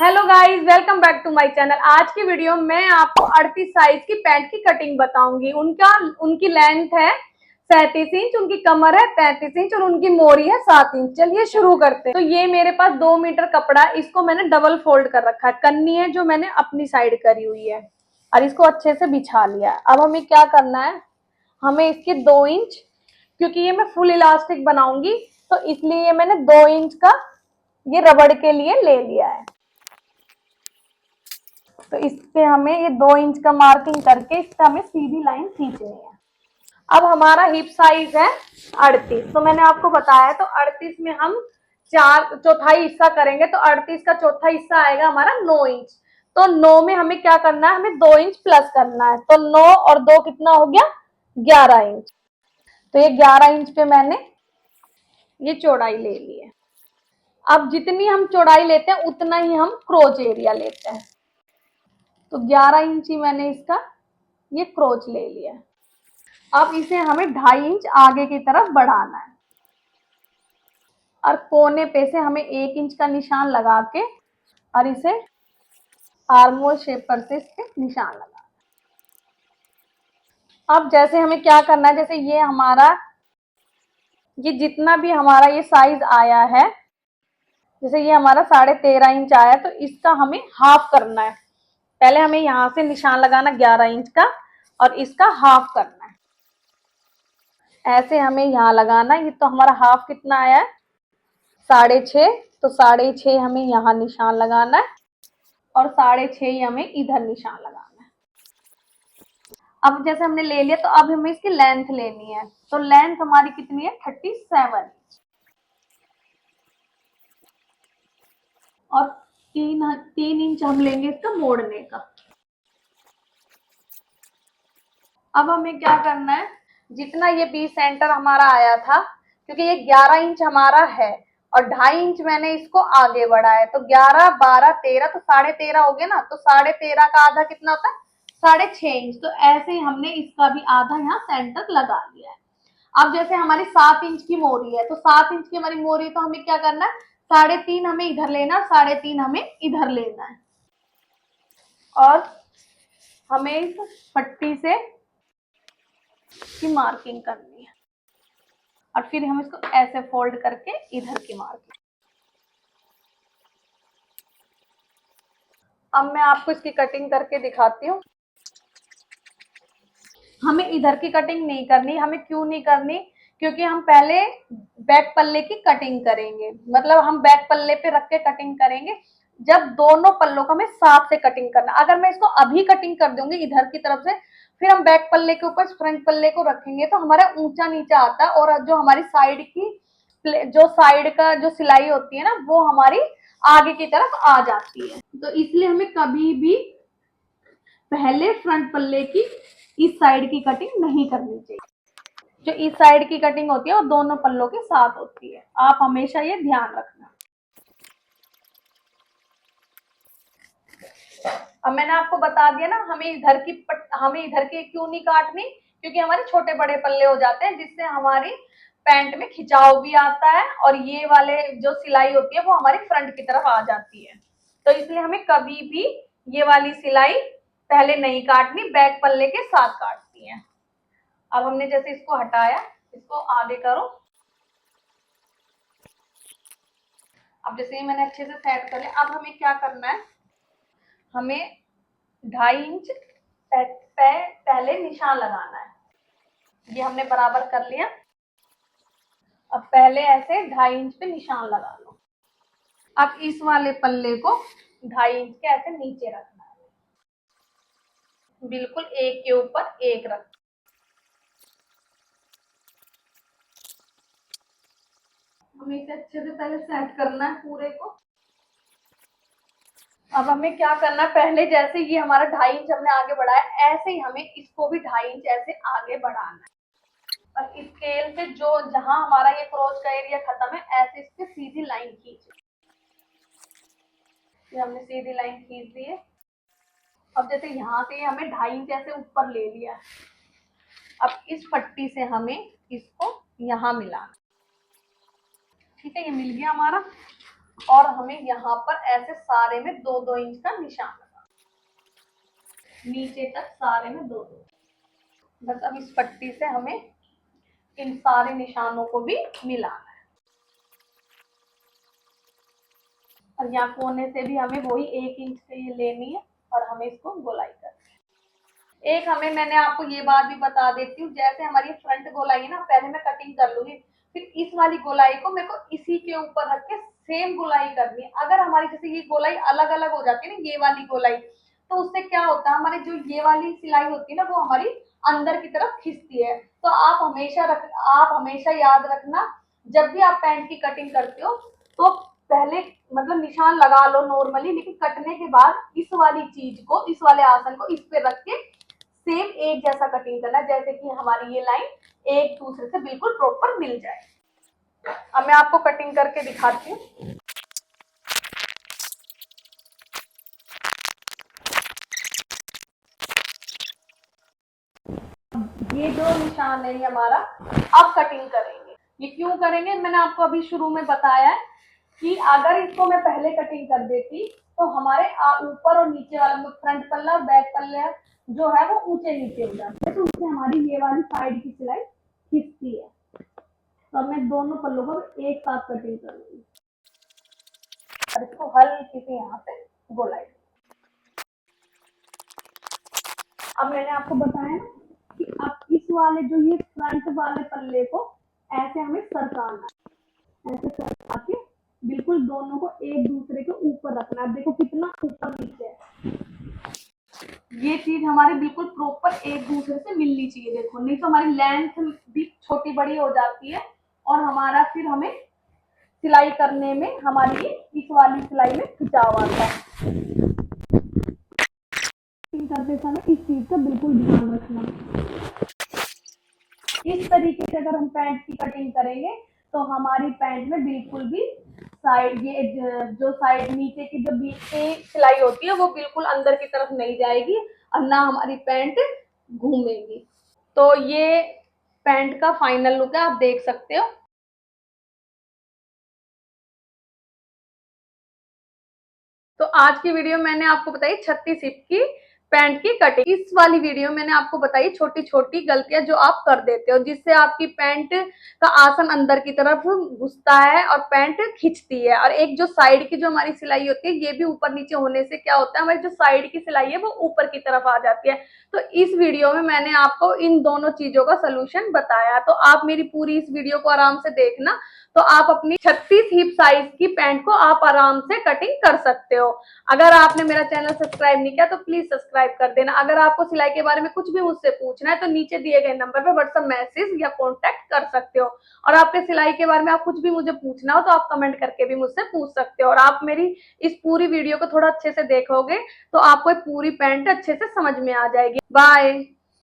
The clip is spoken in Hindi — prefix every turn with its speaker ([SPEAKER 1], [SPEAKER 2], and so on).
[SPEAKER 1] Hello guys, welcome back to my channel. आज की वीडियो में मैं आपको 38 साइज की पैंट की कटिंग बताऊंगी। उनकी लेंथ है 37 इंच, उनकी कमर है 33 इंच और उनकी मोरी है 7 इंच। चलिए शुरू करते हैं। तो ये मेरे पास 2 मीटर कपड़ा है, इसको मैंने डबल फोल्ड कर रखा है। कन्नी है जो मैंने अपनी साइड करी हुई है और इसको अच्छे से बिछा लिया है। अब हमें क्या करना है, हमें इसके 2 इंच, क्योंकि ये मैं फुल इलास्टिक बनाऊंगी तो इसलिए ये मैंने 2 इंच का ये रबड़ के लिए ले लिया है। तो इससे हमें ये 2 इंच का मार्किंग करके इससे हमें सीधी लाइन खींचनी है। अब हमारा हिप साइज है 38। तो मैंने आपको बताया, तो 38 में हम 4 चौथाई हिस्सा करेंगे तो 38 का चौथा हिस्सा आएगा हमारा 9 इंच। तो 9 में हमें क्या करना है, हमें 2 इंच प्लस करना है। तो 9 और 2 कितना हो गया, 11 इंच। तो ये 11 इंच पे मैंने ये चौड़ाई ले ली है। अब जितनी हम चौड़ाई लेते हैं उतना ही हम क्रोच एरिया लेते हैं। तो 11 इंच ही मैंने इसका ये क्रोच ले लिया। अब इसे हमें 2.5 इंच आगे की तरफ बढ़ाना है और कोने पे से हमें 1 इंच का निशान लगा के और इसे आर्मोल शेप पर से इस पे निशान लगा। अब जैसे हमें क्या करना है, जैसे ये जितना भी हमारा ये साइज आया है, जैसे ये हमारा 13.5 इंच आया, तो इसका हमें हाफ करना है। पहले हमें यहाँ से निशान लगाना 11 इंच का और इसका हाफ करना है। ऐसे हमें यहाँ लगाना। ये तो हमारा हाफ कितना आया है, 6.5। तो 6.5 हमें यहाँ निशान लगाना है और 6.5 ही हमें इधर निशान लगाना है। अब जैसे हमने ले लिया तो अब हमें इसकी लेंथ लेनी है। तो लेंथ हमारी कितनी है, 37 इंच। और 3 इंच हम लेंगे इसका मोड़ने का। अब हमें क्या करना है, जितना ये बी सेंटर हमारा आया था, क्योंकि ये 11 इंच हमारा है और 2.5 इंच मैंने इसको आगे बढ़ाया है, तो 11, 12, 13, तो 13.5 हो गया ना। तो 13.5 का आधा कितना होता है, 6.5 इंच। तो ऐसे ही हमने इसका भी आधा यहाँ सेंटर लगा लिया है। अब जैसे हमारी 7 इंच की मोरी है, तो 7 इंच की हमारी मोरी, तो हमें क्या करना है, 3.5 हमें इधर लेना, 3.5 हमें इधर लेना है और हमें इस पट्टी से की मार्किंग करनी है और फिर हम इसको ऐसे फोल्ड करके इधर की मार्किंग। अब मैं आपको इसकी कटिंग करके दिखाती हूँ। हमें इधर की कटिंग नहीं करनी। हमें क्यों नहीं करनी, क्योंकि हम पहले बैक पल्ले की कटिंग करेंगे। मतलब हम बैक पल्ले पे रख के कटिंग करेंगे, जब दोनों पल्लों को हमें साथ से कटिंग करना। अगर मैं इसको अभी कटिंग कर दूंगी इधर की तरफ से, फिर हम बैक पल्ले के ऊपर फ्रंट पल्ले को रखेंगे तो हमारा ऊंचा नीचा आता है और जो हमारी साइड की जो साइड का जो सिलाई होती है ना, वो हमारी आगे की तरफ आ जाती है। तो इसलिए हमें कभी भी पहले फ्रंट पल्ले की इस साइड की कटिंग नहीं करनी चाहिए। जो इस साइड की कटिंग होती है वो दोनों पल्लों के साथ होती है। आप हमेशा ये ध्यान रखना। अब मैंने आपको बता दिया ना, हमें इधर की क्यों नहीं काटनी, क्योंकि हमारे छोटे बड़े पल्ले हो जाते हैं जिससे हमारी पैंट में खिंचाव भी आता है और ये वाले जो सिलाई होती है वो हमारी फ्रंट की तरफ आ जाती है। तो इसलिए हमें कभी भी ये वाली सिलाई पहले नहीं काटनी, बैक पल्ले के साथ काटनी है। अब हमने जैसे इसको हटाया, इसको आगे करो। अब जैसे ये मैंने अच्छे से सेट कर लिया, अब हमें क्या करना है, हमें 2.5 इंच पहले निशान लगाना है। ये हमने बराबर कर लिया। अब पहले ऐसे 2.5 इंच पे निशान लगा लो। अब इस वाले पल्ले को 2.5 इंच के ऐसे नीचे रखना है, बिल्कुल एक के ऊपर एक रख। हमें इसे अच्छे से पहले सेट करना है पूरे को। अब हमें क्या करना है, पहले जैसे ये हमारा 2.5 इंच हमने आगे बढ़ाया, ऐसे ही हमें इसको भी 2.5 इंच ऐसे आगे बढ़ाना है और स्केल से जो जहां हमारा ये क्रोच का एरिया खत्म है, ऐसे इस पे सीधी लाइन खींच। ये हमने सीधी लाइन खींच दी है। अब जैसे यहाँ से हमें 2.5 इंच ऐसे ऊपर ले लिया, अब इस पट्टी से हमें इसको यहाँ मिलाना। ठीक है, ये मिल गया हमारा। और हमें यहाँ पर ऐसे सारे में 2-2 इंच का निशान लगा, नीचे तक सारे में 2-2। बस अब इस पट्टी से हमें इन सारे निशानों को भी मिलाना है और यहाँ कोने से भी हमें वही 1 इंच से ये लेनी है और हमें इसको गोलाई करनी है। एक हमें, मैंने आपको ये बात भी बता देती हूँ, जैसे हमारी फ्रंट गोलाई है ना, पहले मैं कटिंग कर लूंगी, फिर इस वाली गोलाई को मेरे को इसी के ऊपर रख के सेम गोलाई करनी है। अगर हमारी जैसे ये गोलाई अलग अलग हो जाती है ना, ये वाली गोलाई, तो उससे क्या होता है, हमारी जो ये वाली सिलाई होती है ना, वो हमारी अंदर की तरफ खिंचती है। तो आप हमेशा याद रखना, जब भी आप पैंट की कटिंग करते हो तो पहले मतलब निशान लगा लो नॉर्मली, लेकिन कटने के बाद इस वाली चीज को, इस वाले आसन को इस पे रख के सेम एक जैसा कटिंग करना, जैसे कि हमारी ये लाइन एक दूसरे से बिल्कुल प्रॉपर मिल जाए। अब मैं आपको कटिंग करके दिखाती हूँ। ये जो निशान है ये हमारा, अब कटिंग करेंगे। ये क्यों करेंगे, मैंने आपको अभी शुरू में बताया है कि अगर इसको मैं पहले कटिंग कर देती तो हमारे ऊपर और नीचे वाला फ्रंट पल्ला और बैक पल्ला जो है वो ऊंचे नीचे हो जाते हैं, तो उससे हमारी ये वाली साइड की सिलाई खिंचती है। तो मैं दोनों पल्लों को एक साथ कटिंग करूंगी और इसको हल्की सी यहाँ से गोलाई। अब मैंने आपको बताया ना कि अब इस वाले जो ये फ्रंट वाले पल्ले को ऐसे हमें सरकाना है, ऐसे सरका के बिल्कुल दोनों को एक दूसरे के ऊपर रखना है। देखो कितना ऊपर नीचे है, ये चीज हमारी बिल्कुल प्रॉपर एक दूसरे से मिलनी चाहिए। देखो, नहीं तो हमारी लेंथ भी छोटी बड़ी हो जाती है और हमारा फिर हमें सिलाई करने में हमारी इस वाली सिलाई में खिंचाव आता है। करते समय इस चीज का बिल्कुल ध्यान रखना। इस तरीके से अगर हम पैंट की कटिंग करेंगे तो हमारी पैंट में बिल्कुल भी साइड, ये जो साइड नीचे की जो बीच की सिलाई होती है वो बिल्कुल अंदर की तरफ नहीं जाएगी और ना हमारी पैंट घूमेगी। तो ये पैंट का फाइनल लुक है, आप देख सकते हो। तो आज की वीडियो मैंने आपको बताई 36 हिप की पैंट की कटिंग। इस वाली वीडियो मैंने आपको बताई छोटी छोटी गलतियां जो आप कर देते हो, जिससे आपकी पैंट का आसन अंदर की तरफ घुसता है और पैंट खिंचती है। और एक जो साइड की जो हमारी सिलाई होती है, ये भी ऊपर नीचे होने से क्या होता है, हमारी जो साइड की सिलाई है वो ऊपर की तरफ आ जाती है। तो इस वीडियो में मैंने आपको इन दोनों चीजों का सोल्यूशन बताया। तो आप मेरी पूरी इस वीडियो को आराम से देखना, तो आप अपनी 36 हिप साइज की पैंट को आप आराम से कटिंग कर सकते हो। अगर आपने मेरा चैनल सब्सक्राइब नहीं किया तो प्लीज सब्सक्राइब कर देना। अगर आपको सिलाई के बारे में कुछ भी मुझसे पूछना है तो नीचे दिए गए नंबर पे व्हाट्सएप मैसेज या कॉन्टेक्ट कर सकते हो। और आपके सिलाई के बारे में आप कुछ भी मुझे पूछना हो तो आप कमेंट करके भी मुझसे पूछ सकते हो। और आप मेरी इस पूरी वीडियो को थोड़ा अच्छे से देखोगे तो आपको पूरी पैंट अच्छे से समझ में आ जाएगी। बाय।